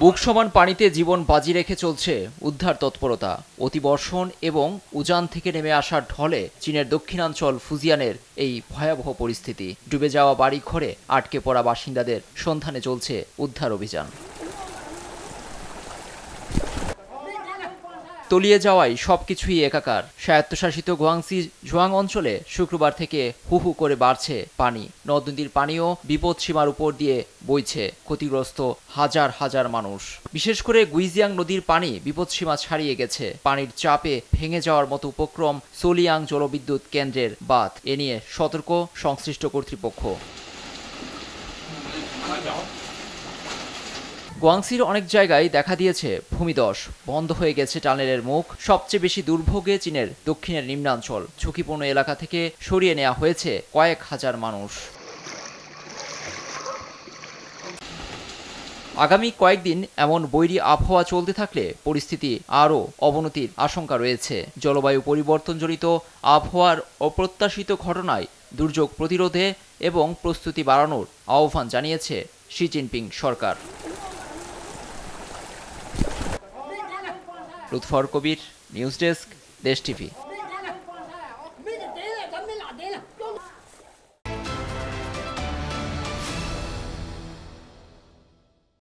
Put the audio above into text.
বুক সমান পানিতে জীবন বাজি রেখে চলছে উদ্ধার তৎপরতা। অতিবর্ষণ এবং উজান থেকে নেমে আসার ঢলে চীনের দক্ষিণাঞ্চল ফুজিয়ানের এই ভয়াবহ পরিস্থিতি। ডুবে যাওয়া বাড়ি ঘরে আটকে পড়া বাসিন্দাদের সন্ধানে চলছে উদ্ধার অভিযান। তলিয়ে যাওয়ায় সবকিছুই একাকার। স্বায়ত্তশাসিত গুয়াংসি জুয়াং অঞ্চলে শুক্রবার থেকে হু হু করে বাড়ছে পানি। নদ নদীর পানিও বিপদসীমার উপর দিয়ে বইছে। ক্ষতিগ্রস্ত হাজার হাজার মানুষ। বিশেষ করে গুইজিয়াং নদীর পানি বিপদসীমা ছাড়িয়ে গেছে। পানির চাপে ভেঙে যাওয়ার মতো উপক্রম সোলিয়াং জলবিদ্যুৎ কেন্দ্রের বাঁধ। এ নিয়ে সতর্ক সংশ্লিষ্ট কর্তৃপক্ষ। গুয়াংসির অনেক জায়গায় দেখা দিয়েছে ভূমিধস। বন্ধ হয়ে গেছে টানেলের মুখ। সবচেয়ে বেশি দুর্ভোগে চীনের দক্ষিণের নিম্নাঞ্চল। ঝুঁকিপূর্ণ এলাকা থেকে সরিয়ে নেওয়া হয়েছে কয়েক হাজার মানুষ। আগামী কয়েকদিন এমন বৈরী আবহাওয়া চলতে থাকলে পরিস্থিতি আরও অবনতির আশঙ্কা রয়েছে। জলবায়ু পরিবর্তনজনিত আবহাওয়ার অপ্রত্যাশিত ঘটনায় দুর্যোগ প্রতিরোধে এবং প্রস্তুতি বাড়ানোর আহ্বান জানিয়েছে শি জিনপিং সরকার। লুৎফর কবির, নিউজ ডেস্ক, দেশ টিভি।